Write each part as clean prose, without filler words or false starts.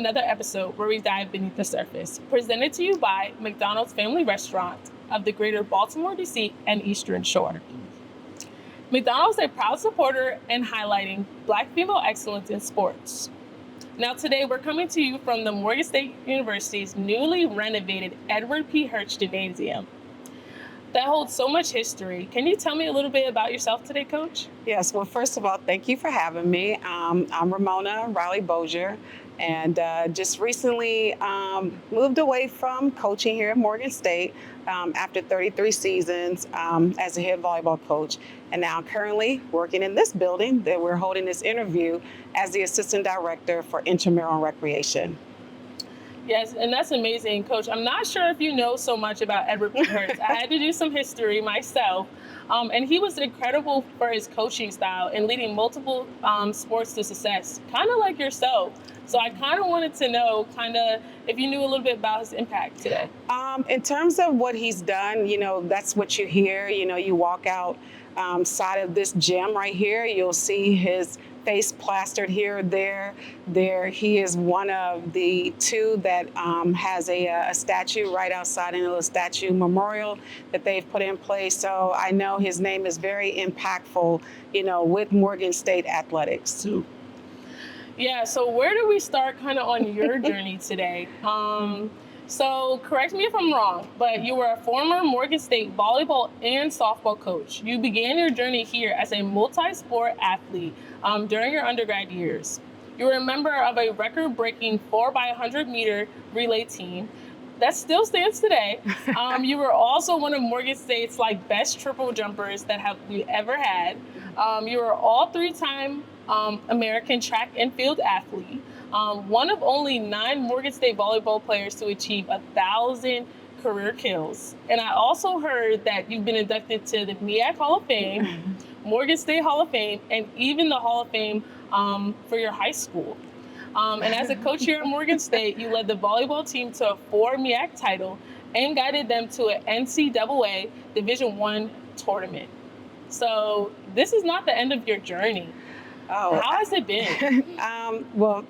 another episode where we dive beneath the surface, presented to you by McDonald's Family Restaurant of the greater Baltimore, D.C., and Eastern Shore. McDonald's is a proud supporter in highlighting Black female excellence in sports. Now today we're coming to you from the Morgan State University's newly renovated Edward P. Hirsch Gymnasium. That holds so much history. Can you tell me a little bit about yourself today, Coach? Yes, well, first of all, thank you for having me. I'm Ramona Riley-Bozier, and just recently moved away from coaching here at Morgan State after 33 seasons as a head volleyball coach. And now currently working in this building that we're holding this interview as the assistant director for intramural and recreation. Yes, and that's amazing, Coach. I'm not sure if you know so much about Edward P. Hirsch. I had to do some history myself. And he was incredible for his coaching style and leading multiple sports to success, kind of like yourself. So I kind of wanted to know if you knew a little bit about his impact today. In terms of what he's done, that's what you hear. You walk out side of this gym right here, you'll see his face plastered here or there. He is one of the two that has a statue right outside, a little statue memorial that they've put in place. So I know his name is very impactful, with Morgan State athletics. Yeah, so where do we start kind of on your journey today? So correct me if I'm wrong, but you were a former Morgan State volleyball and softball coach. You began your journey here as a multi-sport athlete during your undergrad years. You were a member of a record-breaking 4x100 meter relay team that still stands today. You were also one of Morgan State's best triple jumpers that we ever had. You were all three-time American track and field athlete. One of only 9 Morgan State volleyball players to achieve 1,000 career kills. And I also heard that you've been inducted to the MEAC Hall of Fame, Morgan State Hall of Fame, and even the Hall of Fame for your high school. And as a coach here at Morgan State, you led the volleyball team to a 4 MEAC title and guided them to an NCAA Division I tournament. So this is not the end of your journey. Oh, how has it been? Well,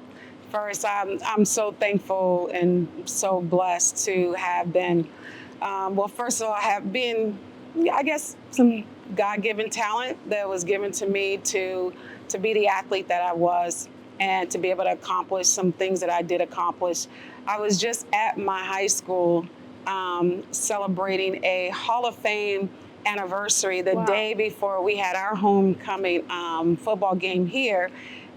first, I'm so thankful and so blessed to have been, first of all, have been, I guess, some God-given talent that was given to me to be the athlete that I was and to be able to accomplish some things that I did accomplish. I was just at my high school celebrating a Hall of Fame anniversary the day before we had our homecoming football game here.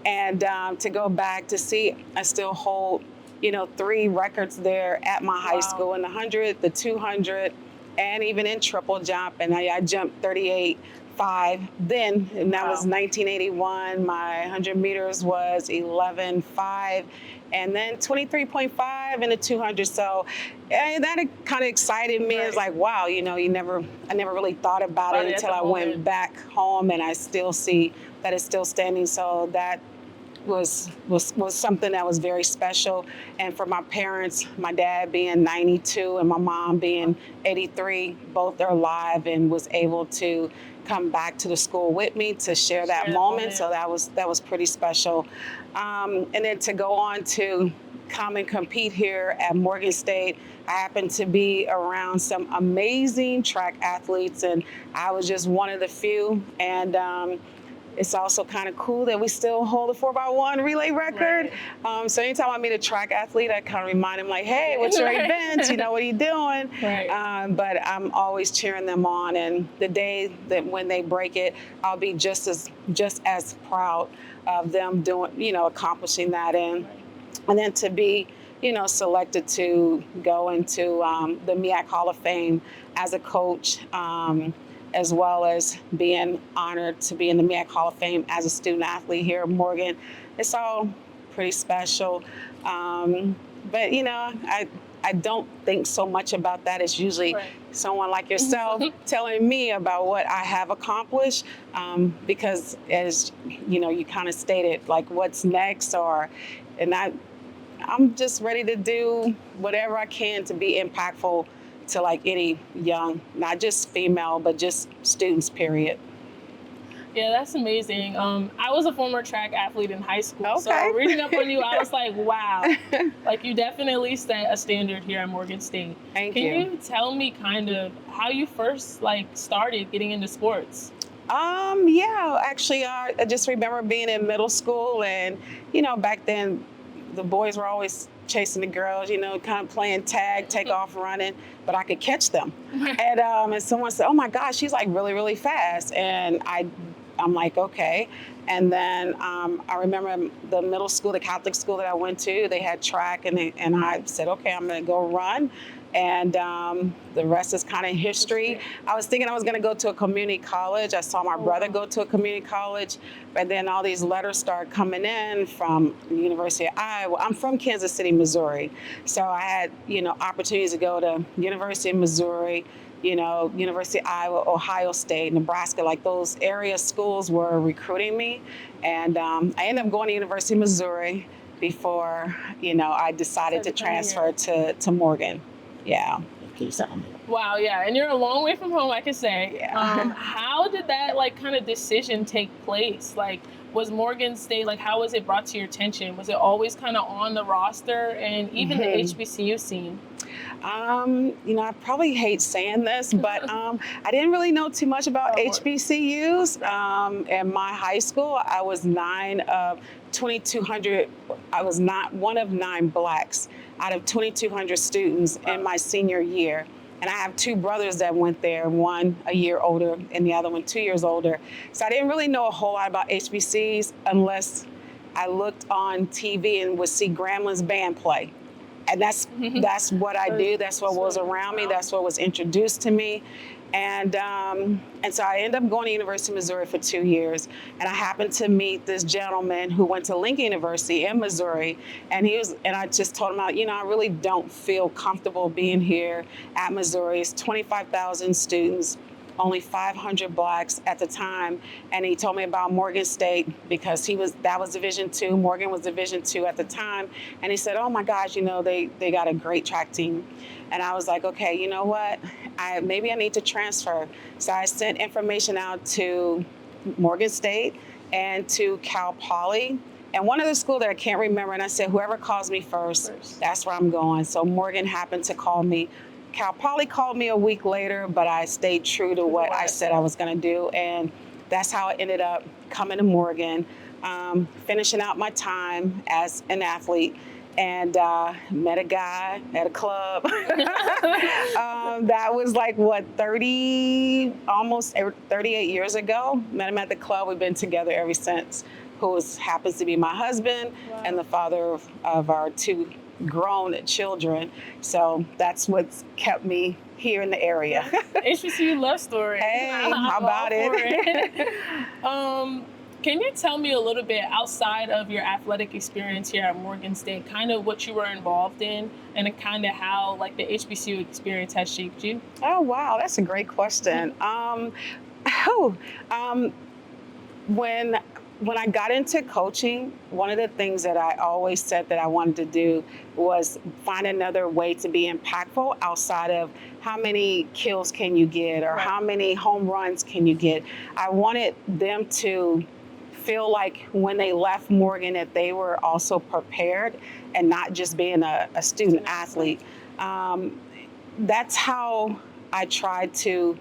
And to go back to see, I still hold, 3 records there at my high school in the 100, the 200, and even in triple jump. And I jumped 38.5 then, and that was 1981. My 100 meters was 11.5, and then 23.5 in the 200. So that kind of excited me. Right. It's like, wow, I never really thought about it until I went back home, and I still see that it's still standing. So that was something that was very special. And for my parents, my dad being 92 and my mom being 83, both are alive and was able to come back to the school with me to share that moment. So that was pretty special. And then to go on to come and compete here at Morgan State, I happened to be around some amazing track athletes, and I was just one of the few. And it's also kind of cool that we still hold a 4x1 relay record. Right. So anytime I meet a track athlete, I kind of remind them hey, what's your event? What are you doing? Right. But I'm always cheering them on. And the day that when they break it, I'll be just as proud of them doing, accomplishing that. And then to be, selected to go into the MEAC Hall of Fame as a coach, as well as being honored to be in the MEAC Hall of Fame as a student athlete here at Morgan. It's all pretty special. But, I don't think so much about that. It's usually someone like yourself telling me about what I have accomplished, because as, you kind of stated, what's next, and I'm just ready to do whatever I can to be impactful to any young, not just female, but just students, period. Yeah, that's amazing. I was a former track athlete in high school, Okay. so reading up on you, I was like, wow, like you definitely set a standard here at Morgan State. Thank Can you. you tell me kind of how you first like started getting into sports? Yeah, actually, I just remember being in middle school, and back then, the boys were always chasing the girls, kind of playing tag, take off running, but I could catch them. And someone said, "Oh my gosh, she's like really, really fast," and I'm like, okay. And then I remember the middle school, the Catholic school that I went to, they had track, and I said, okay, I'm going to go run. And the rest is kind of history. I was thinking I was going to go to a community college. I saw my brother go to a community college, but then all these letters started coming in from the University of Iowa. I'm from Kansas City, Missouri, so I had opportunities to go to University of Missouri, University of Iowa, Ohio State, Nebraska, like those area schools were recruiting me. And I ended up going to University of Missouri before, I decided to transfer to Morgan. Yeah. Wow, yeah, and you're a long way from home, I can say. Yeah. How did that like kind of decision take place? Like, was Morgan State like how was it brought to your attention? Was it always kind of on the roster and even the HBCU scene? I probably hate saying this, but I didn't really know too much about HBCUs. In my high school, I was 9 of 2,200. I was not one of 9 blacks out of 2,200 students in my senior year. And I have 2 brothers that went there, one a year older and the other one 2 years older. So I didn't really know a whole lot about HBCs unless I looked on TV and would see Gramblin's band play. And that's what I do. That's what was around me. That's what was introduced to me. And so I ended up going to University of Missouri for 2 years. And I happened to meet this gentleman who went to Lincoln University in Missouri. And I just told him, I really don't feel comfortable being here at Missouri. It's 25,000 students, only 500 blacks at the time. And he told me about Morgan State because that was Division II. Morgan was Division II at the time. And he said, oh my gosh, they got a great track team. And I was like, okay, you know what? Maybe I need to transfer. So I sent information out to Morgan State and to Cal Poly and one other school that I can't remember. And I said, whoever calls me first, that's where I'm going. So Morgan happened to call me. Cal Poly called me a week later, but I stayed true to what I said I was going to do. And that's how I ended up coming to Morgan, finishing out my time as an athlete. And met a guy at a club. That was like, almost 38 years ago. Met him at the club. We've been together ever since, happens to be my husband and the father of our 2 grown children. So that's what's kept me here in the area. HBCU love story. Hey, how about it? Can you tell me a little bit outside of your athletic experience here at Morgan State, kind of what you were involved in and kind of how like the HBCU experience has shaped you? Oh, wow. That's a great question. When I got into coaching, one of the things that I always said that I wanted to do was find another way to be impactful outside of how many kills can you get or how many home runs can you get. I wanted them to feel like when they left Morgan that they were also prepared and not just being a student athlete. That's how I tried to,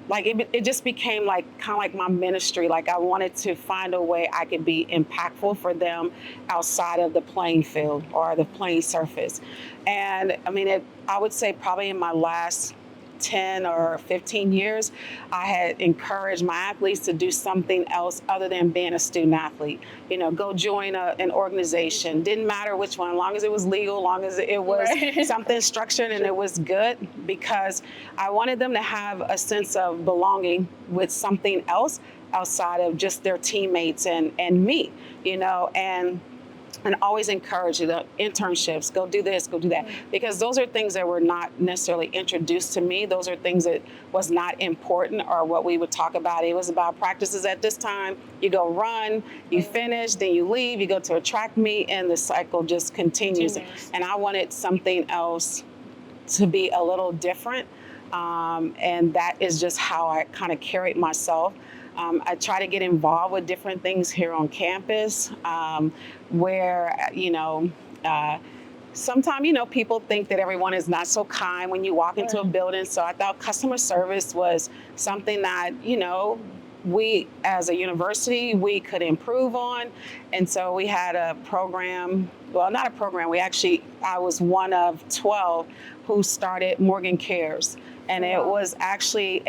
like it just became like kind of like my ministry. Like I wanted to find a way I could be impactful for them outside of the playing field or the playing surface. And I mean, I would say probably in my last 10 or 15 years, I had encouraged my athletes to do something else other than being a student athlete. Go join an organization. Didn't matter which one, as long as it was legal, as long as it was something structured and it was good, because I wanted them to have a sense of belonging with something else outside of just their teammates and me, and always encourage the internships, go do this, go do that. Because those are things that were not necessarily introduced to me. Those are things that was not important or what we would talk about. It was about practices at this time. You go run, you finish, then you leave, you go to a track meet, and the cycle just continues. And I wanted something else to be a little different. And that is just how I kind of carried myself. I try to get involved with different things here on campus, where, sometimes, people think that everyone is not so kind when you walk into a building. So I thought customer service was something that, we as a university, we could improve on. And so we had a program, well, not a program, I was one of 12 who started Morgan Cares. And it was actually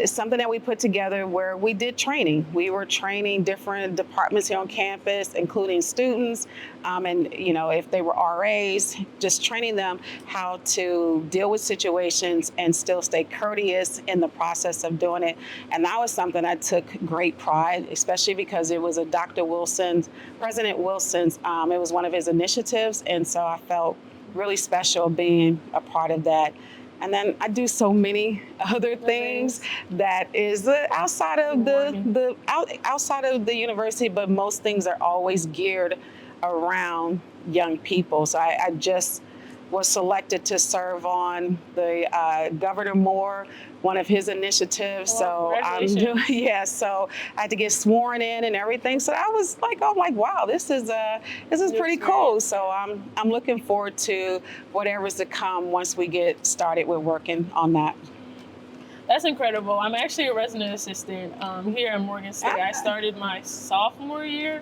something that we put together where we did training. We were training different departments here on campus, including students, and if they were RAs, just training them how to deal with situations and still stay courteous in the process of doing it. And that was something I took great pride, especially because it was President Wilson's, it was one of his initiatives, and so I felt really special being a part of that. And then I do so many other things that is outside of outside of the university, but most things are always geared around young people. So I just was selected to serve on the Governor Moore, one of his initiatives. Well, so so I had to get sworn in and everything. So I was like, wow, this is pretty cool. So I'm looking forward to whatever's to come once we get started with working on that. That's incredible. I'm actually a resident assistant here in Morgan State. I started my sophomore year.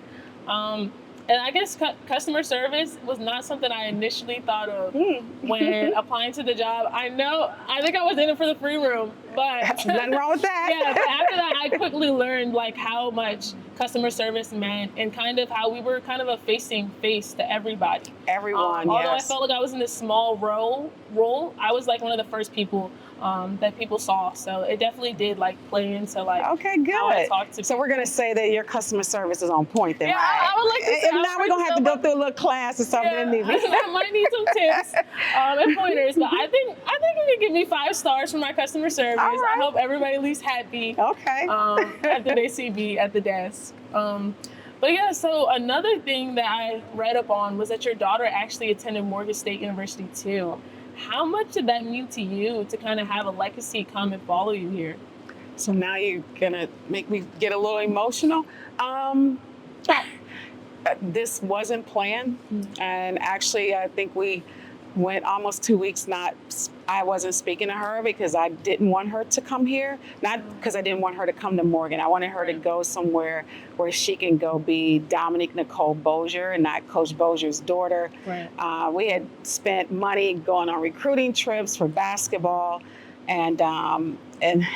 And I guess customer service was not something I initially thought of when applying to the job. I think I was in it for the free room, but nothing wrong with that. Yeah, but after that, I quickly learned how much customer service meant and kind of how we were kind of a facing face to everybody. Everyone, Although I felt like I was in this small role, I was one of the first people that people saw. So it definitely did play into okay, good. how I talked to people. So we're gonna say that your customer service is on point then, yeah, right? I would like to say. And now we're gonna have to go through a little class or something. I might need some tips and pointers, but I think you can give me 5 stars for my customer service. All right. I hope everybody leaves happy. Okay. After they see me at the desk. But yeah, so another thing that I read up on was that your daughter actually attended Morgan State University too. How much did that mean to you to kind of have a legacy come and follow you here? So now you're gonna make me get a little emotional. This wasn't planned, and actually I think we went almost 2 weeks I wasn't speaking to her because I didn't want her to come here. Not because I didn't want her to come to Morgan. I wanted her to go somewhere where she can go be Dominique Nicole Bozier and not Coach Bozier's daughter. Right. We had spent money going on recruiting trips for basketball, and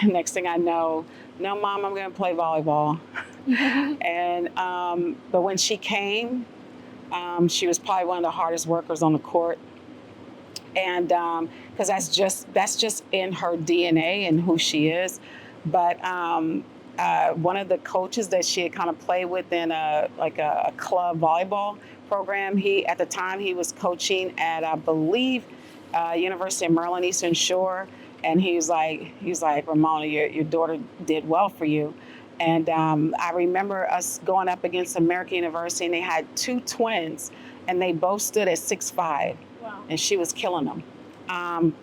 next thing I know, no, Mom, I'm going to play volleyball. And but when she came, she was probably one of the hardest workers on the court. And because that's just in her DNA and who she is. But one of the coaches that she had kind of played with in a club volleyball program, at the time he was coaching at, I believe, University of Maryland Eastern Shore, and he was like, Ramona, your daughter did well for you. And I remember us going up against American University, and they had 2 twins, and they both stood at 6'5". Wow. And she was killing them.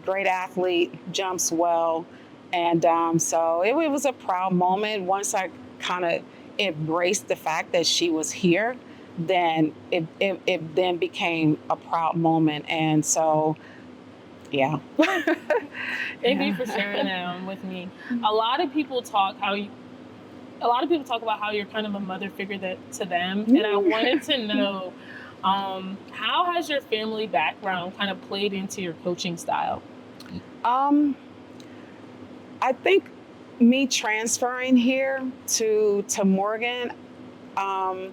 Great athlete, jumps well. And so it was a proud moment. Once I kind of embraced the fact that she was here, then it then became a proud moment. And so, yeah. Thank you for sharing that with me. A lot of people talk about how you're kind of a mother figure to them. And I wanted to know, how has your family background kind of played into your coaching style? I think me transferring here to Morgan, I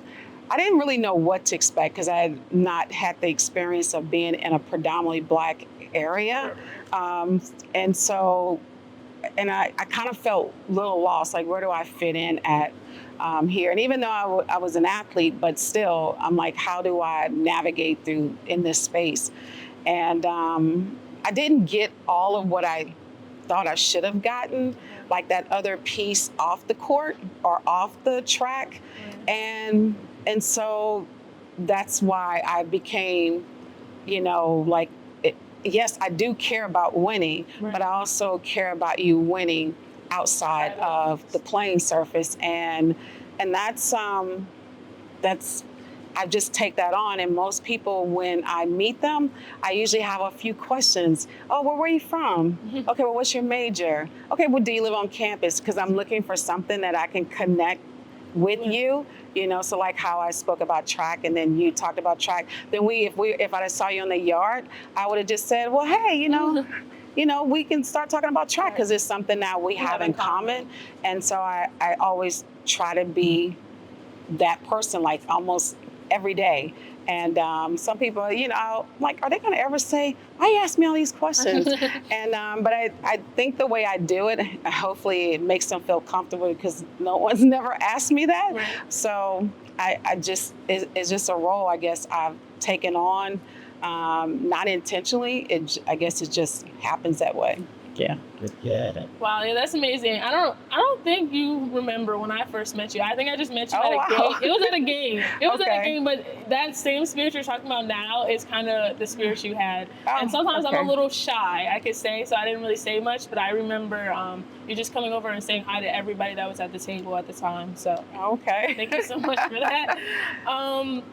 didn't really know what to expect because I had not had the experience of being in a predominantly Black area. And so, I kind of felt a little lost, like, where do I fit in at here? And even though I was an athlete, but still, I'm like, how do I navigate through in this space? And I didn't get all of what I thought I should have gotten, like that other piece off the court or off the track. And so that's why I became, yes, I do care about winning, Right. but I also care about you winning outside of the playing surface, and that's I just take that on. And most people, when I meet them, I usually have a few questions. Oh, well, where are you from? Okay, well, what's your major? Okay, well, do you live on campus? Because I'm looking for something that I can connect with you. So like how I spoke about track, and then you talked about track. Then if I saw you in the yard, I would have just said, well, hey, we can start talking about track because it's something that we have in common. And so I always try to be that person, like almost every day. And some people, like, are they going to ever say, why you ask me all these questions? And but I think the way I do it, hopefully it makes them feel comfortable, because no one's never asked me that. Right. So it's just a role, I guess, I've taken on, not intentionally. I guess it just happens that way. Yeah, good. Wow, yeah, that's amazing. I don't think you remember when I first met you. I think I just met you Oh, at a wow. game. It was at a game. It was at a Okay. game, but that same spirit you're talking about now is kind of the spirit you had. Oh, and sometimes I'm okay. a little shy, I could say, so I didn't really say much, but I remember you just coming over and saying hi to everybody that was at the table at the time. So Okay. thank you so much for that.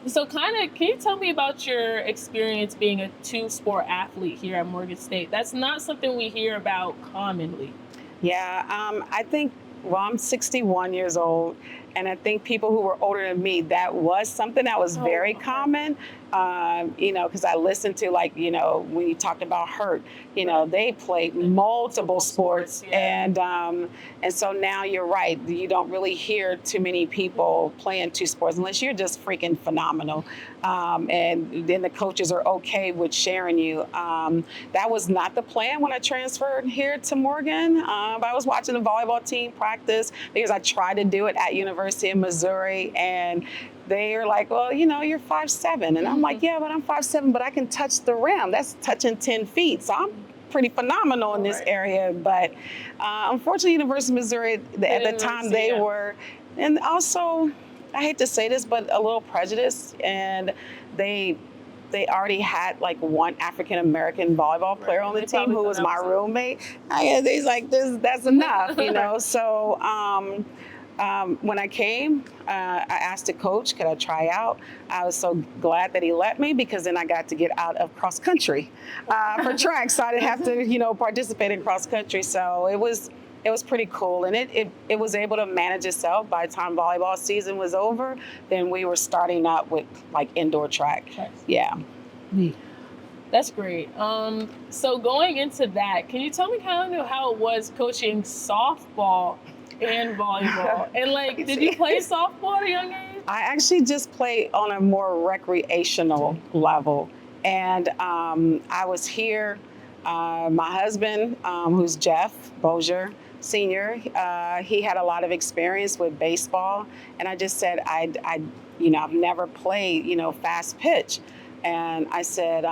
So can you tell me about your experience being a two-sport athlete here at Morgan State? That's not something we hear about commonly. Yeah, I think, I'm 61 years old, and I think people who were older than me, that was something that was very common, because I listened to, like, when you talked about Hurt, they played multiple sports, yeah. and so now you're right, you don't really hear too many people playing two sports unless you're just freaking phenomenal, and then the coaches are okay with sharing you. That was not the plan when I transferred here to Morgan. I was watching the volleyball team practice because I tried to do it at University of Missouri, and they are like, well, you're 5'7", and I'm like, yeah, but I'm 5'7", but I can touch the rim. That's touching 10 feet, so I'm pretty phenomenal in this area. But unfortunately, University of Missouri, at the time, they were, and also, I hate to say this, but a little prejudiced, and they already had like one African American volleyball player on the team who was my roommate. They's like, that's enough, So when I came, I asked the coach, could I try out? I was so glad that he let me, because then I got to get out of cross country for track, so I didn't have to, participate in cross country. So it was pretty cool, and it was able to manage itself. By the time volleyball season was over, then we were starting up with like indoor track. Yeah. That's great. So going into that, can you tell me kind of how it was coaching softball and volleyball? And like, did you play softball at a young age? I actually just played on a more recreational level, and I was here. My husband, who's Jeff Bozier Senior, he had a lot of experience with baseball, and I just said I've never played fast pitch, and I said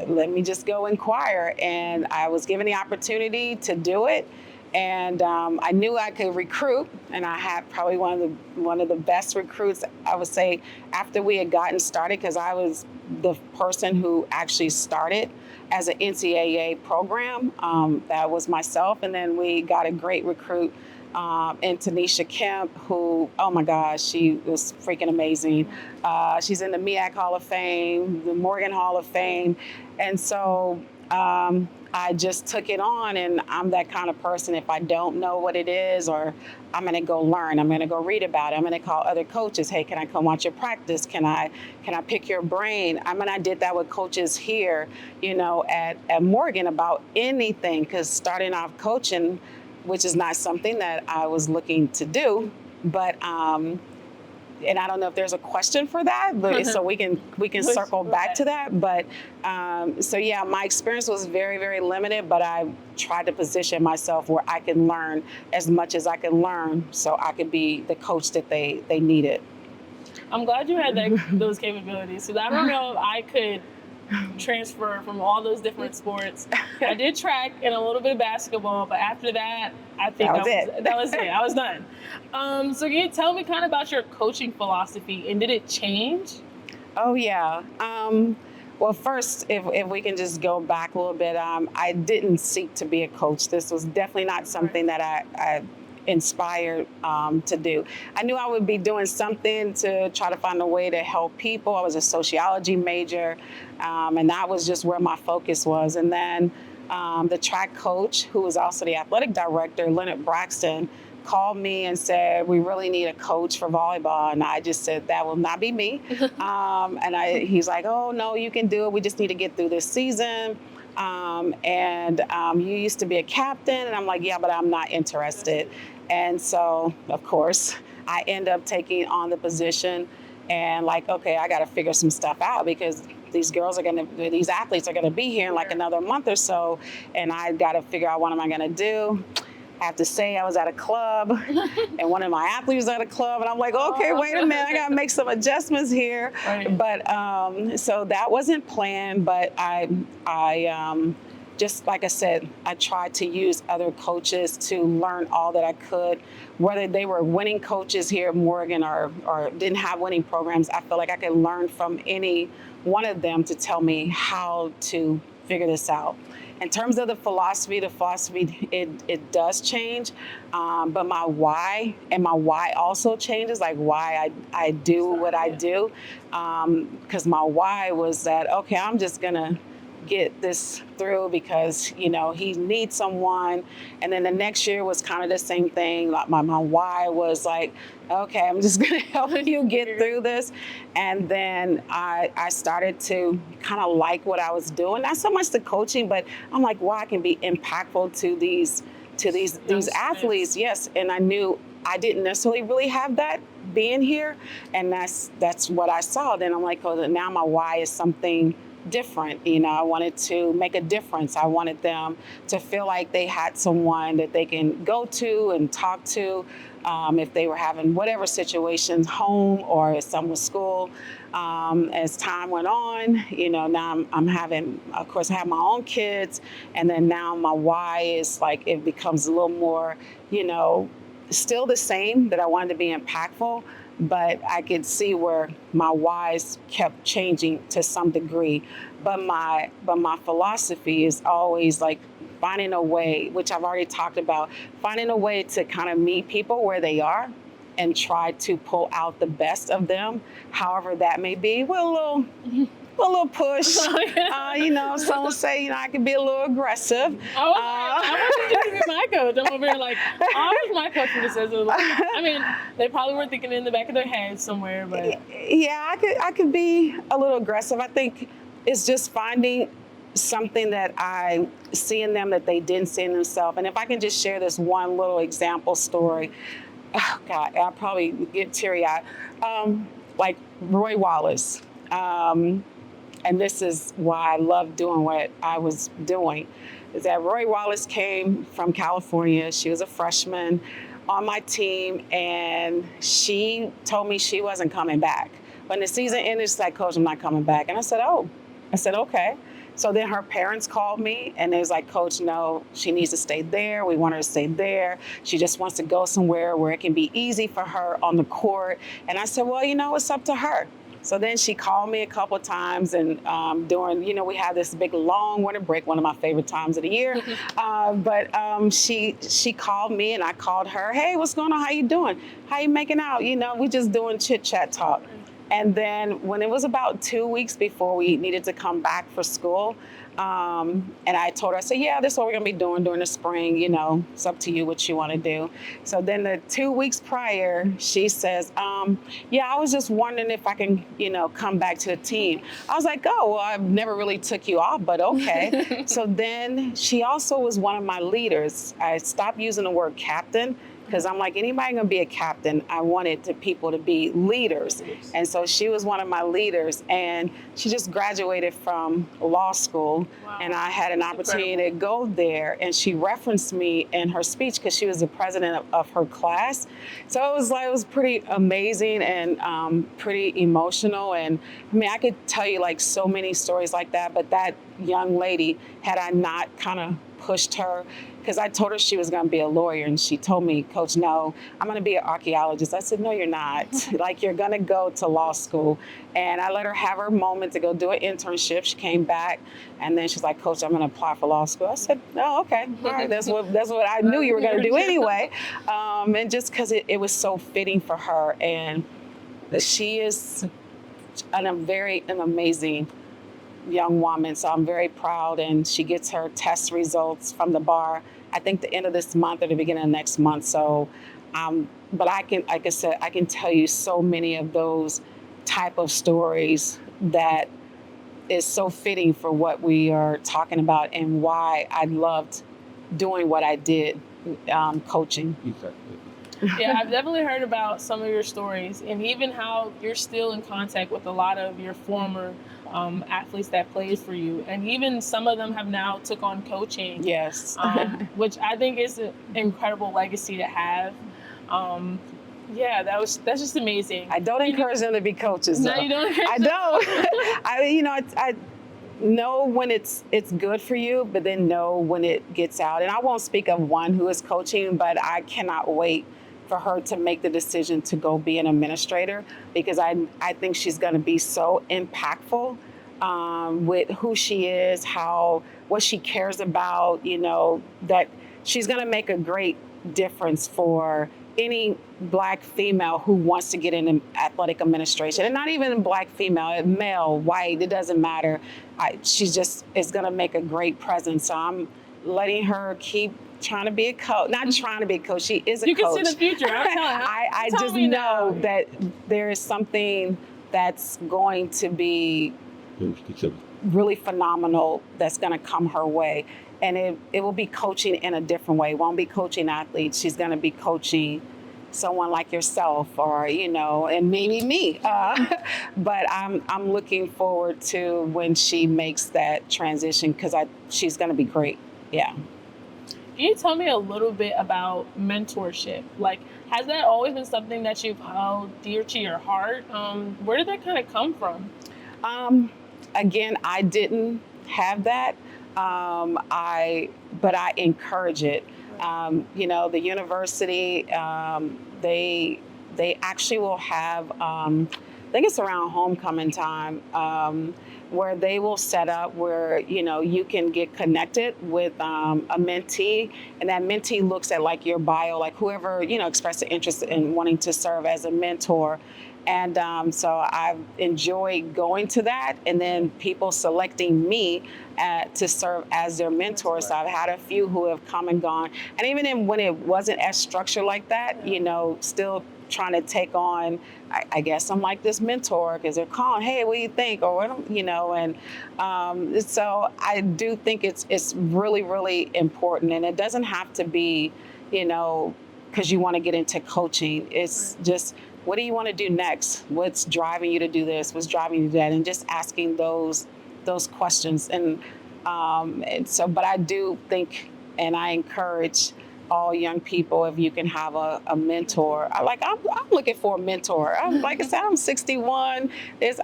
let me just go inquire, and I was given the opportunity to do it. And I knew I could recruit, and I had probably one of the best recruits, I would say, after we had gotten started, because I was the person who actually started as an NCAA program. That was myself, and then we got a great recruit in Tanisha Kemp, who, oh my gosh, she was freaking amazing. She's in the MEAC Hall of Fame, the Morgan Hall of Fame, and so I just took it on, and I'm that kind of person. If I don't know what it is, or I'm going to go learn, I'm going to go read about it. I'm going to call other coaches. Hey, can I come watch your practice? Can I pick your brain? I did that with coaches here, at Morgan about anything, because starting off coaching, which is not something that I was looking to do, but and I don't know if there's a question for that, but so we can circle back to that. But so yeah, my experience was very, very limited, but I tried to position myself where I can learn as much as I can learn, so I could be the coach that they needed. I'm glad you had those capabilities, because I don't know if I could transfer from all those different sports. I did track and a little bit of basketball, but after that, I think that was it. I was done. So can you tell me kind of about your coaching philosophy, and did it change? Oh yeah. Well, first, if we can just go back a little bit, I didn't seek to be a coach. This was definitely not something that I inspired to do. I knew I would be doing something to try to find a way to help people. I was a sociology major, and that was just where my focus was. And then the track coach, who was also the athletic director, Leonard Braxton, called me and said, we really need a coach for volleyball. And I just said, that will not be me. He's like, oh, no, you can do it. We just need to get through this season. You used to be a captain. And I'm like, yeah, but I'm not interested. And so, of course, I end up taking on the position and like, okay, I got to figure some stuff out because these athletes are going to be here in like another month or so. And I got to figure out what am I going to do. I have to say I was at a club and one of my athletes was at a club and I'm like, okay, wait a minute, I got to make some adjustments here. Right. But so that wasn't planned, but I just like I said, I tried to use other coaches to learn all that I could, whether they were winning coaches here at Morgan or didn't have winning programs. I feel like I could learn from any one of them to tell me how to figure this out. In terms of the philosophy, it does change, but my why also changes, like why I do what I do, because my why was that, okay, I'm just gonna get this through because, he needs someone. And then the next year was kind of the same thing. Like my why was like, okay, I'm just going to help you get through this. And then I started to kind of like what I was doing. Not so much the coaching, but I'm like, wow, I can be impactful to these athletes. Yes. And I knew I didn't necessarily really have that being here. And that's what I saw. Then I'm like, oh, now my why is something different. I wanted to make a difference. I wanted them to feel like they had someone that they can go to and talk to if they were having whatever situations, home or some with school. As time went on, now I'm having, of course, I have my own kids, and then now my why is like it becomes a little more, still the same, that I wanted to be impactful. But I could see where my whys kept changing to some degree. But my philosophy is always like finding a way, which I've already talked about, finding a way to kind of meet people where they are and try to pull out the best of them, however that may be, with a little push. Some will say, I can be a little aggressive. I want you to be my coach. I'm over here like, I'm my coach for this. I mean, they probably were thinking in the back of their head somewhere, but yeah, I could be a little aggressive. I think it's just finding something that I see in them that they didn't see in themselves. And if I can just share this one little example story, oh God, I'll probably get teary-eyed. Like Roy Wallace. And this is why I love doing what I was doing, is that Roy Wallace came from California. She was a freshman on my team, and she told me she wasn't coming back. When the season ended, she's like, Coach, I'm not coming back. And I said, okay. So then her parents called me, and they was like, Coach, no, she needs to stay there. We want her to stay there. She just wants to go somewhere where it can be easy for her on the court. And I said, well, it's up to her. So then she called me a couple of times, and during, we had this big long winter break, one of my favorite times of the year. She called me, and I called her. Hey, what's going on? How you doing? How you making out? We just doing chit chat talk. And then when it was about 2 weeks before we needed to come back for school, and I told her, I said, yeah, this is what we're going to be doing during the spring. It's up to you what you want to do. So then the 2 weeks prior, she says, yeah, I was just wondering if I can, come back to the team. I was like, oh, well, I've never really took you off, but okay. So then she also was one of my leaders. I stopped using the word captain, because I'm like, anybody gonna be a captain? I wanted the people to be leaders. And so she was one of my leaders, and she just graduated from law school. Wow. And I had an opportunity to go there, and she referenced me in her speech because she was the president of her class. So it was pretty amazing and pretty emotional. And I mean, I could tell you like so many stories like that, but that young lady, had I not kind of pushed her, because I told her she was going to be a lawyer, and she told me, Coach, no, I'm going to be an archaeologist. I said, no, you're not. Like, you're going to go to law school. And I let her have her moment to go do an internship. She came back, and then she's like, Coach, I'm going to apply for law school. I said, oh, okay. All right. That's what I knew you were going to do anyway. And just because it was so fitting for her. And she is an amazing young woman, so I'm very proud. And she gets her test results from the bar, I think the end of this month or the beginning of next month. So, but I can, like I said, I can tell you so many of those type of stories that is so fitting for what we are talking about and why I loved doing what I did, coaching. Yeah, I've definitely heard about some of your stories, and even how you're still in contact with a lot of your former athletes that played for you, and even some of them have now took on coaching. Yes. Which I think is an incredible legacy to have. Yeah, that's just amazing. I don't encourage them to be coaches. No, though. you don't. I don't. I know when it's good for you, but then know when it gets out. And I won't speak of one who is coaching, but I cannot wait for her to make the decision to go be an administrator, because I think she's going to be so impactful with who she is, what she cares about, that she's going to make a great difference for any Black female who wants to get into athletic administration. And not even Black female, male, white, it doesn't matter. She just is going to make a great presence. So I'm letting her keep trying to be a coach. Not trying to be a coach. She is a coach. You can see the future. I'm telling you. I just know that there is something that's going to be really phenomenal that's going to come her way. And it will be coaching in a different way. It won't be coaching athletes. She's going to be coaching someone like yourself, or, and maybe me. But I'm looking forward to when she makes that transition, because she's going to be great. Yeah. Can you tell me a little bit about mentorship? Like, has that always been something that you've held dear to your heart? Where did that kind of come from? Again, I didn't have that. But I encourage it. The university, they actually will have, I think it's around homecoming time, where they will set up where, you can get connected with a mentee, and that mentee looks at like your bio, like whoever, expressed an interest in wanting to serve as a mentor. And so I've enjoyed going to that, and then people selecting me to serve as their mentor. So I've had a few who have come and gone. And even when it wasn't as structured like that, still trying to take on, I guess I'm like this mentor, because they're calling, hey, what do you think? Or, and so I do think it's really, really important. And it doesn't have to be, because you want to get into coaching. It's just, what do you want to do next? What's driving you to do this? What's driving you to that? And just asking those questions. And so, but I do think, and I encourage all young people, if you can have a mentor. I'm looking for a mentor. Like I said, I'm 61.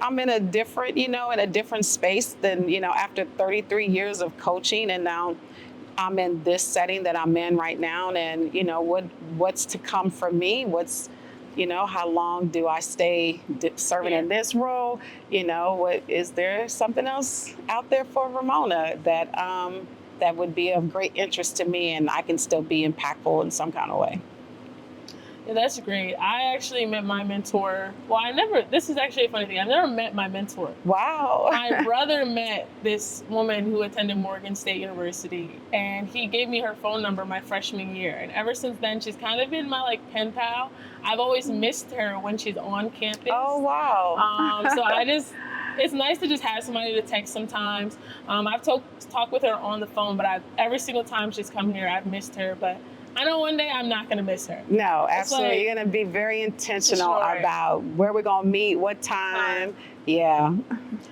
I'm in a different, in a different space than, after 33 years of coaching, and now I'm in this setting that I'm in right now. And, what's to come for me? How long do I stay serving in this role? Is there something else out there for Ramona that would be of great interest to me, and I can still be impactful in some kind of way? Yeah, that's great. I actually met my mentor. Well, this is actually a funny thing. I've never met my mentor. Wow. My brother met this woman who attended Morgan State University, and he gave me her phone number my freshman year. And ever since then, she's kind of been my pen pal. I've always missed her when she's on campus. Oh, wow. So it's nice to just have somebody to text sometimes. I've talked with her on the phone, but every single time she's come here, I've missed her. But I know one day I'm not going to miss her. No, absolutely. You're going to be very intentional about where we're going to meet, what time, Yeah.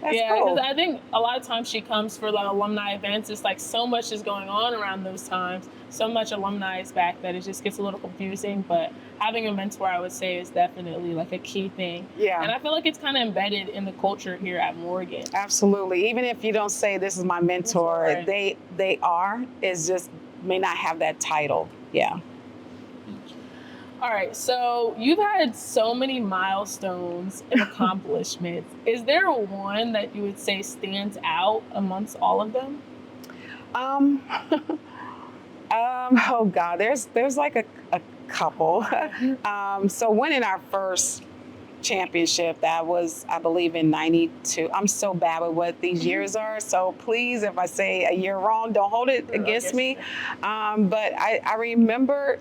That's Yeah, because cool. I think a lot of times she comes for like alumni events. It's like so much is going on around those times. So much alumni is back that it just gets a little confusing. But having a mentor, I would say, is definitely like a key thing. Yeah. And I feel like it's kind of embedded in the culture here at Morgan. Absolutely. Even if you don't say this is my mentor, Right. they are. It's just may not have that title. Yeah. All right, so you've had so many milestones and accomplishments. Is there one that you would say stands out amongst all of them? Um, oh God, there's like a couple. So winning our first championship, that was, I believe, in 92. I'm so bad with what these years are. So please, if I say a year wrong, don't hold it against me. But I remember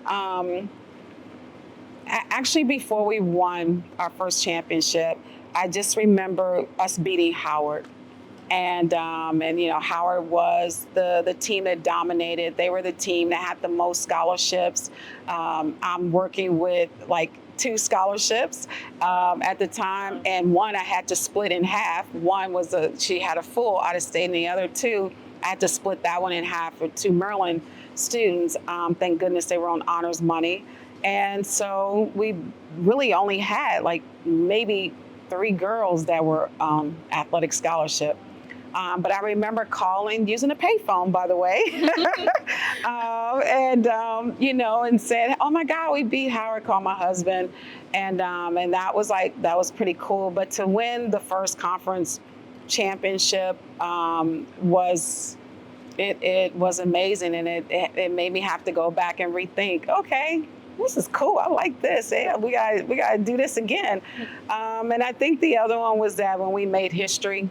actually before we won our first championship, I just remember us beating Howard. And you know, Howard was the team that dominated. They were the team that had the most scholarships. I'm working with like 2 scholarships at the time, and one I had to split in half. One was she had a full out of state, and the other 2 I had to split that one in half for 2 Maryland students. Thank goodness they were on honors money, and so we really only had like maybe 3 girls that were athletic scholarship. But I remember calling, using a payphone, by the way, you know, and said, "Oh my God, we beat Howard." Called my husband, and that was pretty cool. But to win the first conference championship was it was amazing, and it made me have to go back and rethink. Okay, this is cool. I like this. Yeah, we got to do this again. And I think the other one was that when we made history.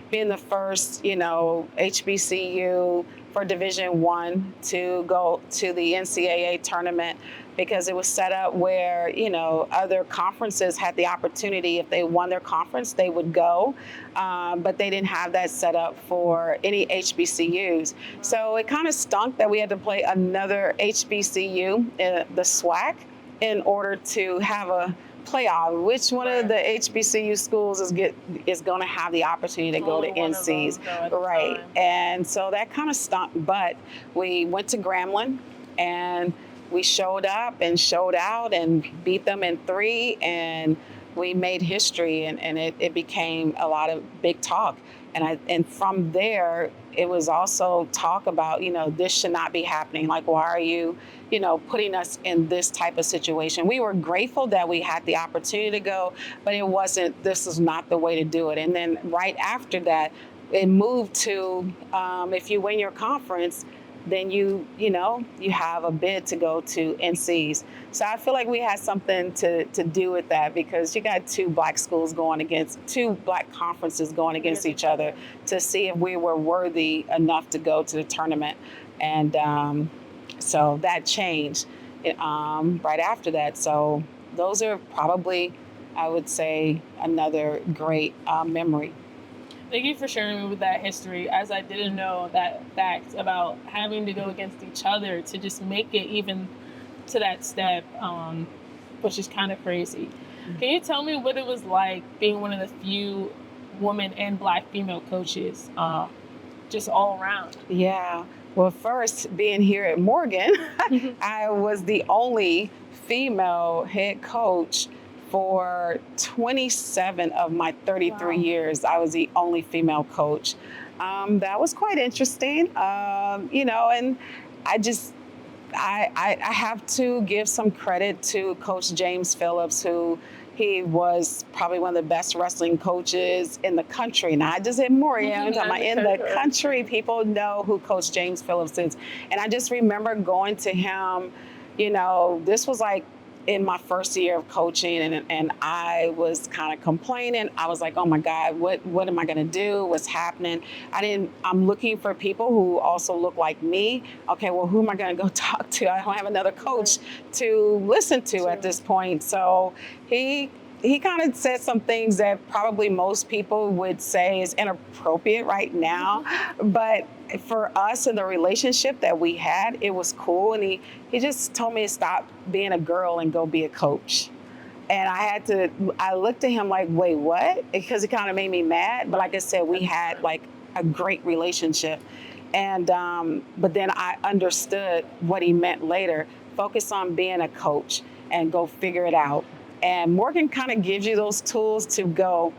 Being the first, you know, HBCU for Division I to go to the NCAA tournament, because it was set up where, you know, other conferences had the opportunity, if they won their conference, they would go, but they didn't have that set up for any HBCUs. So it kind of stunk that we had to play another HBCU, the SWAC, in order to have a playoff. Which one of the HBCU schools is going to have the opportunity to go to NCs, right? And so that kind of stunk. But we went to Grambling, and we showed up and showed out and beat them in 3, and we made history, and it became a lot of big talk. And from there, it was also talk about, you know, this should not be happening. Like, why are you, you know, putting us in this type of situation? We were grateful that we had the opportunity to go, but this is not the way to do it. And then right after that, it moved to, if you win your conference, then you have a bid to go to NCs. So I feel like we had something to do with that, because you got 2 black schools two black conferences going against each other to see if we were worthy enough to go to the tournament. And so that changed right after that. So those are probably, I would say, another great memory. Thank you for sharing me with that history, as I didn't know that fact about having to go against each other to just make it even to that step, which is kind of crazy. Can you tell me what it was like being one of the few women and black female coaches, just all around? Yeah. Well, first, being here at Morgan, I was the only female head coach for 27 of my 33 years. I was the only female coach. That was quite interesting, you know, and I have to give some credit to Coach James Phillips, who he was probably one of the best wrestling coaches in the country. Not just in Morgan, in the country. People know who Coach James Phillips is. And I just remember going to him, you know, this was like in my first year of coaching, and I was kind of complaining. I was like, oh my God, what am I gonna do? What's happening? I'm looking for people who also look like me. Okay, well, who am I gonna go talk to? I don't have another coach to listen to at this point. So he kind of said some things that probably most people would say is inappropriate right now. But for us and the relationship that we had, it was cool. And he just told me to stop being a girl and go be a coach. And I looked at him like, wait, what? Because it kind of made me mad. But like I said, we had like a great relationship. And, but then I understood what he meant later. Focus on being a coach and go figure it out. And Morgan kind of gives you those tools to go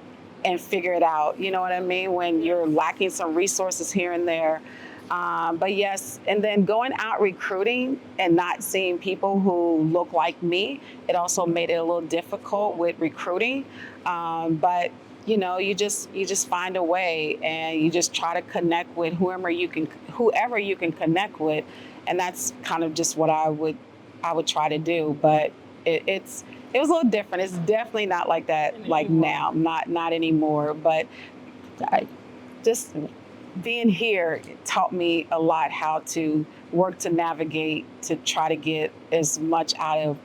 and figure it out. You know what I mean? When you're lacking some resources here and there. But yes, and then going out recruiting and not seeing people who look like me, it also made it a little difficult with recruiting. But you just find a way, and you just try to connect with whoever you can connect with, and that's kind of just what I would try to do. But it was a little different. It's definitely not like that like now, not anymore. But I just being here taught me a lot how to work to navigate to try to get as much out of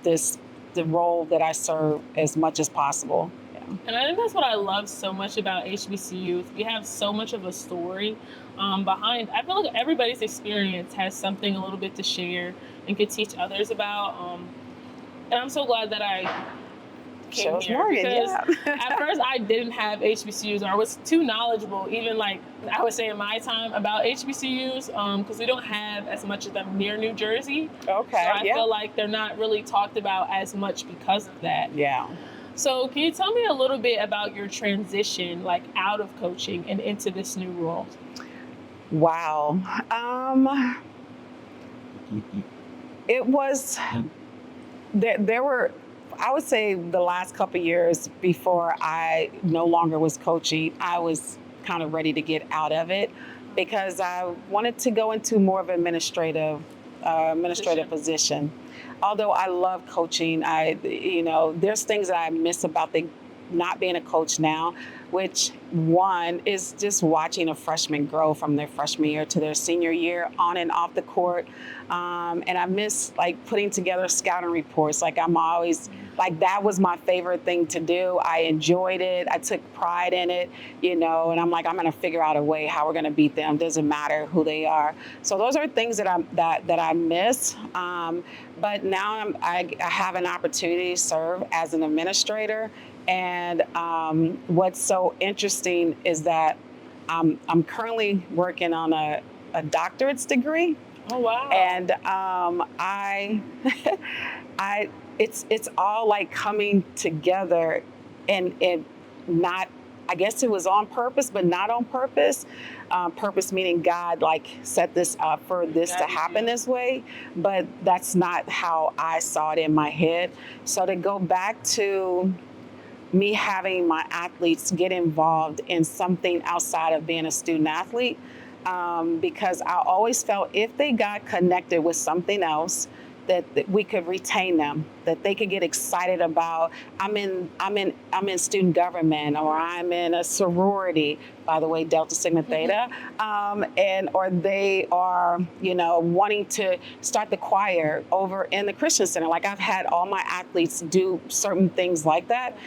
the role that I serve as much as possible. Yeah. And I think that's what I love so much about HBCUs. We have so much of a story behind. I feel like everybody's experience has something a little bit to share and could teach others about. And I'm so glad that I came here Morgan, because yeah. at first I didn't have HBCUs, or I was too knowledgeable, even like I would say in my time, about HBCUs because we don't have as much of them near New Jersey. Okay. So I feel like they're not really talked about as much because of that. Yeah. So can you tell me a little bit about your transition, like out of coaching and into this new role? Wow. It was, there were, I would say the last couple of years before I no longer was coaching, I was kind of ready to get out of it because I wanted to go into more of an administrative position. Although I love coaching, there's things that I miss about not being a coach now, which one is just watching a freshman grow from their freshman year to their senior year on and off the court. And I miss like putting together scouting reports. Like I'm always like, that was my favorite thing to do. I enjoyed it. I took pride in it, and I'm like, I'm going to figure out a way how we're going to beat them. Doesn't matter who they are. So those are things that I miss. But now I have an opportunity to serve as an administrator. And what's so interesting is that I'm currently working on a doctorate's degree. Oh wow! And it's all like coming together, and not. I guess it was on purpose, but not on purpose. Purpose meaning God like set this up for this to happen this way, but that's not how I saw it in my head. So to go back to me having my athletes get involved in something outside of being a student athlete, because I always felt if they got connected with something else, that we could retain them, that they could get excited about. I'm in student government, or I'm in a sorority, by the way, Delta Sigma Theta, or they are, wanting to start the choir over in the Christian Center. Like I've had all my athletes do certain things like that.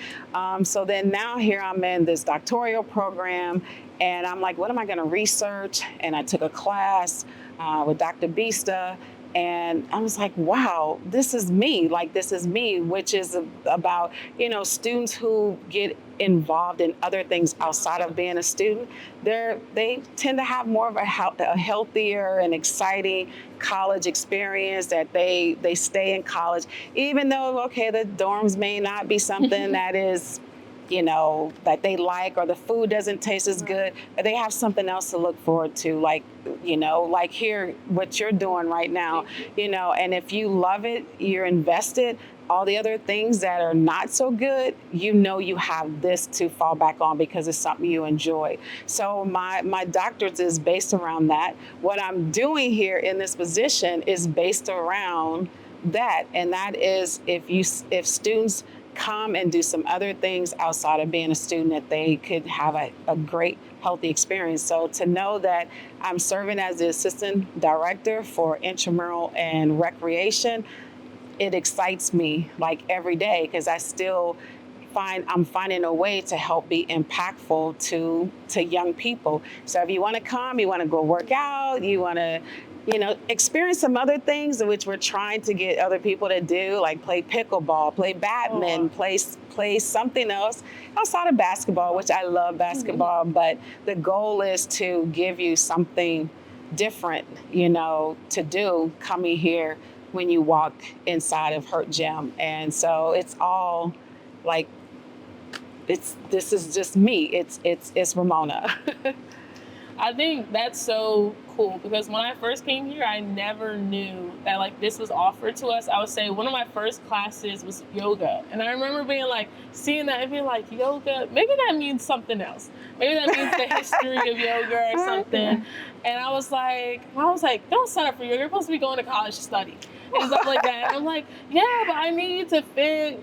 So then now here I'm in this doctoral program, and I'm like, what am I going to research? And I took a class with Dr. Bista. And I was like, wow, this is me, which is about, students who get involved in other things outside of being a student. They tend to have more of a healthier and exciting college experience, that they stay in college, even though, okay, the dorms may not be something that is, that they like, or the food doesn't taste as good, but they have something else to look forward to, like here, what you're doing right now, and if you love it, you're invested. All the other things that are not so good, you have this to fall back on because it's something you enjoy. So my doctorate is based around that. What I'm doing here in this position is based around that, and that is if students come and do some other things outside of being a student, that they could have a great, healthy experience. So to know that I'm serving as the assistant director for intramural and recreation, it excites me like every day, because I still I'm finding a way to help be impactful to young people. So if you want to come, you want to go work out, you want to experience some other things in which we're trying to get other people to do, like play pickleball, play badminton, play something else outside of basketball, which I love basketball, but the goal is to give you something different, to do coming here when you walk inside of Hurt Gym. And so it's all like, this is just me. It's Ramona. I think that's so cool because when I first came here, I never knew that like this was offered to us. I would say one of my first classes was yoga. And I remember being like, seeing that and being like, yoga, maybe that means something else. Maybe that means the history of yoga or something. And I was like, don't sign up for yoga. You're supposed to be going to college to study. And stuff like that. And I'm like, yeah, but I need to fill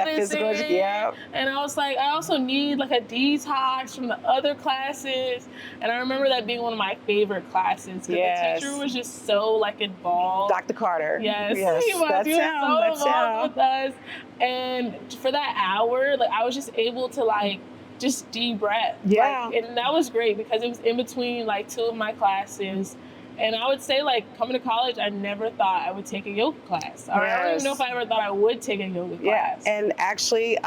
this in. Yeah. And I was like, I also need like a detox from the other classes. And I remember that being one of my favorite classes because the teacher was just so like involved. Dr. Carter. Yes, he was. He was so involved with us. And for that hour, like I was just able to like just deep breath. Yeah. Like, and that was great because it was in between like two of my classes. And I would say, like, coming to college, I never thought I would take a yoga class. I don't even know if I ever thought I would take a yoga class. And actually,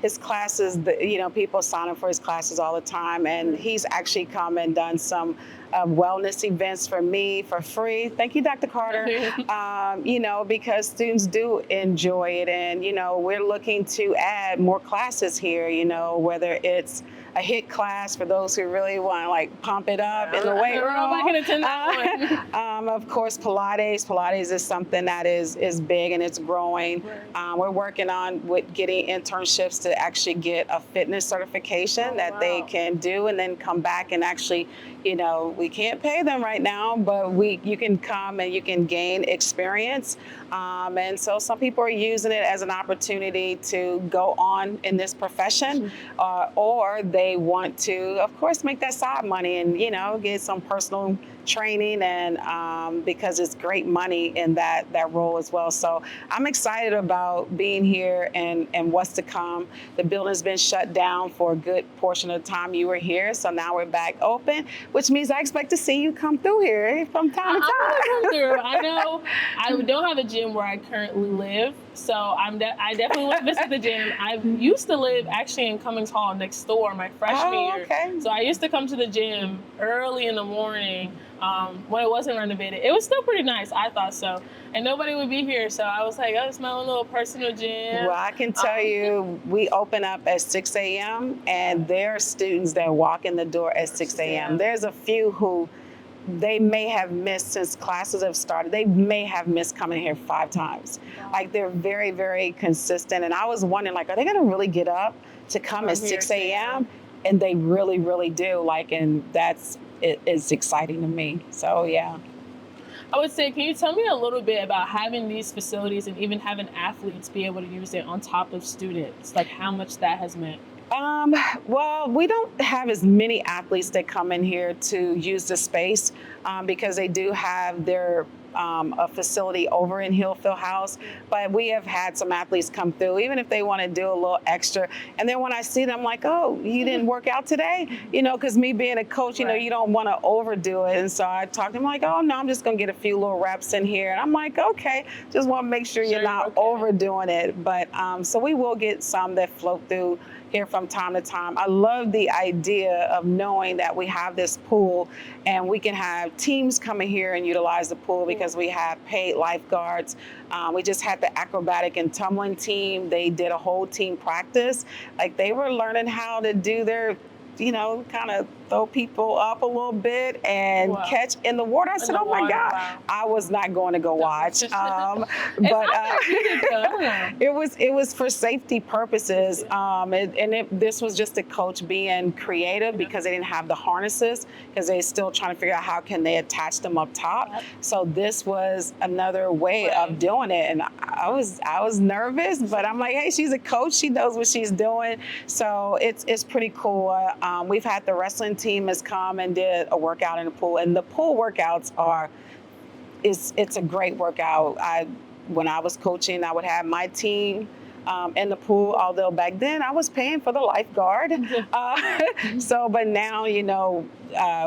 his classes, people sign up for his classes all the time. And he's actually come and done some wellness events for me for free. Thank you, Dr. Carter. Because students do enjoy it. And, we're looking to add more classes here, whether it's a HIIT class for those who really want to like pump it up in the weight room. I can attend that one. Of course, Pilates. Pilates is something that is big and it's growing. We're working on with getting internships to actually get a fitness certification that they can do and then come back and actually, we can't pay them right now, but you can come and you can gain experience. And so some people are using it as an opportunity to go on in this profession, or they want to, of course, make that side money and, get some personal training and because it's great money in that role as well. So I'm excited about being here and what's to come. The building's been shut down for a good portion of the time you were here. So now we're back open, which means I expect to see you come through here from time to time. Come through. I know I don't have a gym where I currently live. So I definitely want to visit the gym. I used to live actually in Cummings Hall next door my freshman year. Okay. So I used to come to the gym early in the morning when it wasn't renovated. It was still pretty nice. I thought so. And nobody would be here. So I was like, oh, it's my own little personal gym. Well, I can tell you, we open up at 6 a.m. and there are students that walk in the door at 6 a.m. There's a few who they may have missed since classes have started. They may have missed coming here 5 times. Like they're very, very consistent. And I was wondering, like, are they going to really get up to come at 6 a.m.? And they really, really do. And it's exciting to me. So, yeah. I would say, can you tell me a little bit about having these facilities and even having athletes be able to use it on top of students, like how much that has meant? Well, we don't have as many athletes that come in here to use the space because they do have their a facility over in Hillfield House, but we have had some athletes come through, even if they want to do a little extra. And then when I see them, I'm like, oh, you didn't work out today? Because me being a coach, you don't want to overdo it. And so I talked to them like, oh, no, I'm just going to get a few little reps in here. And I'm like, okay, just want to make sure you're not overdoing it. But so we will get some that float through here from time to time. I love the idea of knowing that we have this pool and we can have teams coming here and utilize the pool because we have paid lifeguards. We just had the acrobatic and tumbling team. They did a whole team practice. Like they were learning how to do their, kind of throw people up a little bit and catch in the water. I said, oh my God, I was not going to go watch. But it was for safety purposes. This was just a coach being creative because they didn't have the harnesses because they're still trying to figure out how can they attach them up top. So this was another way of doing it. And I was nervous, but I'm like, hey, she's a coach. She knows what she's doing. So it's pretty cool. We've had the wrestling team has come and did a workout in the pool, and the pool workouts it's a great workout. When I was coaching, I would have my team in the pool, although back then I was paying for the lifeguard. But now,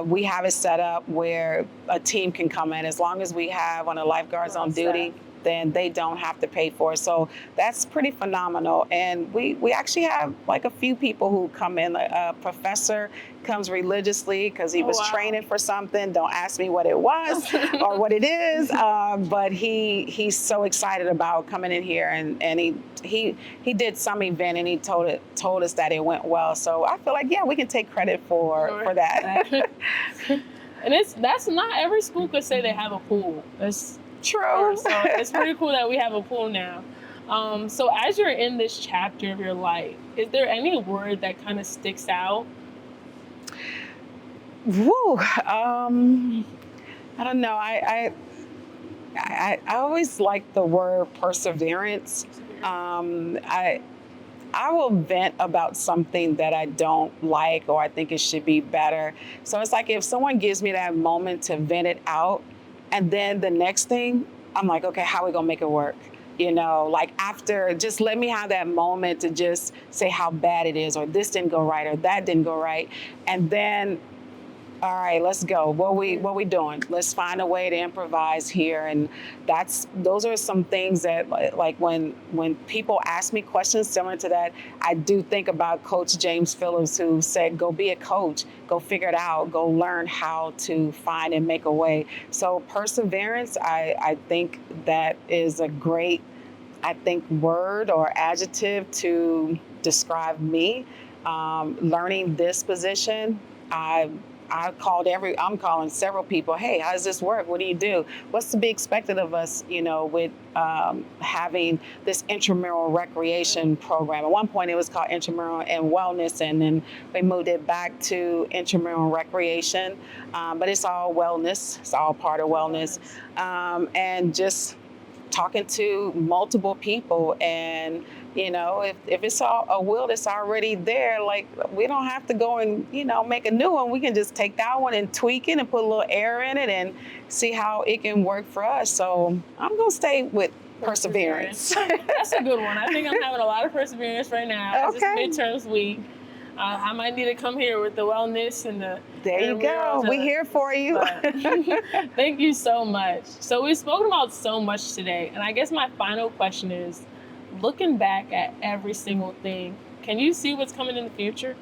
we have it set up where a team can come in. As long as we have one of the lifeguards on duty, then they don't have to pay for it. So that's pretty phenomenal. And we actually have like a few people who come in. A professor comes religiously because he was training for something. Don't ask me what it was or what it is. But he's so excited about coming in here, and he did some event and he told us that it went well. So I feel like, yeah, we can take credit for that. And that's not every school could say they have a pool. That's true. So it's pretty cool that we have a pool now. So as you're in this chapter of your life, is there any word that kind of sticks out? Woo. I don't know. I always like the word perseverance. I will vent about something that I don't like or I think it should be better. So it's like if someone gives me that moment to vent it out, and then the next thing, I'm like, okay, how are we gonna make it work? Like after, just let me have that moment to just say how bad it is, or this didn't go right, or that didn't go right. And then, all right, let's go. What we doing? Let's find a way to improvise here. And those are some things that, like when people ask me questions similar to that, I do think about Coach James Phillips, who said, go be a coach, go figure it out, go learn how to find and make a way. So perseverance, I think that is a great, word or adjective to describe me. Learning this position, I'm calling several people. Hey, how does this work? What do you do? What's to be expected of us, with having this intramural recreation program? At one point it was called intramural and wellness, and then we moved it back to intramural recreation. But it's all wellness. It's all part of wellness. And just talking to multiple people, and if it's a will that's already there, like we don't have to go and make a new one. We can just take that one and tweak it and put a little air in it and see how it can work for us. So I'm gonna stay with perseverance. That's a good one. I think I'm having a lot of perseverance right now. Okay. It's midterms week. I might need to come here with the wellness and the. There you go. We're here for you. Thank you so much. So we've spoken about so much today, and I guess my final question is, looking back at every single thing, can you see what's coming in the future?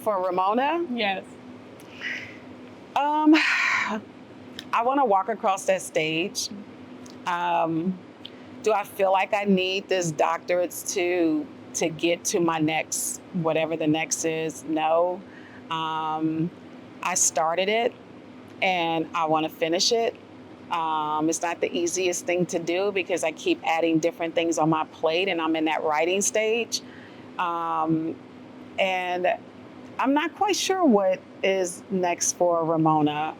For Ramona? Yes. I want to walk across that stage. Do I feel like I need this doctorates to get to my next, whatever the next is? No. I started it and I want to finish it. It's not the easiest thing to do because I keep adding different things on my plate, and I'm in that writing stage. And I'm not quite sure what is next for Ramona.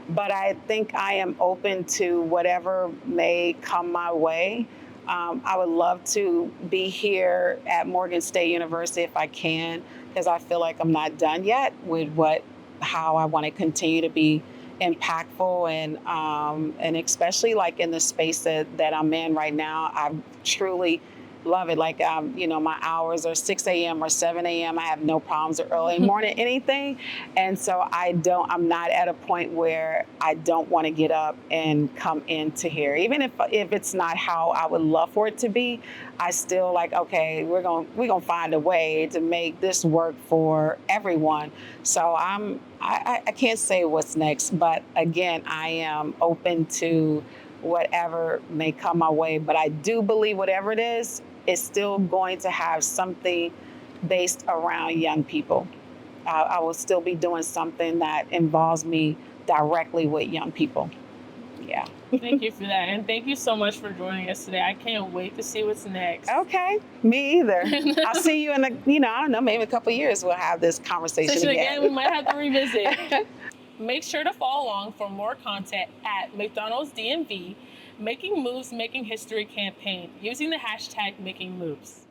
But I think I am open to whatever may come my way. I would love to be here at Morgan State University if I can, because I feel like I'm not done yet with how I want to continue to be impactful, and especially like in the space that I'm in right now. I truly love it. Like, my hours are 6 a.m. or 7 a.m. I have no problems with early morning anything. And so I'm not at a point where I don't want to get up and come into here. Even if it's not how I would love for it to be, I still like, okay, we're gonna find a way to make this work for everyone. So I can't say what's next, but again, I am open to whatever may come my way. But I do believe whatever it is, it's still going to have something based around young people. I will still be doing something that involves me directly with young people. Yeah. Thank you for that. And thank you so much for joining us today. I can't wait to see what's next. Okay. Me either. I'll see you in I don't know, maybe a couple of years we'll have this conversation again. We might have to revisit. Make sure to follow along for more content at McDonald's DMV, Making Moves, Making History campaign using the hashtag Making Moves.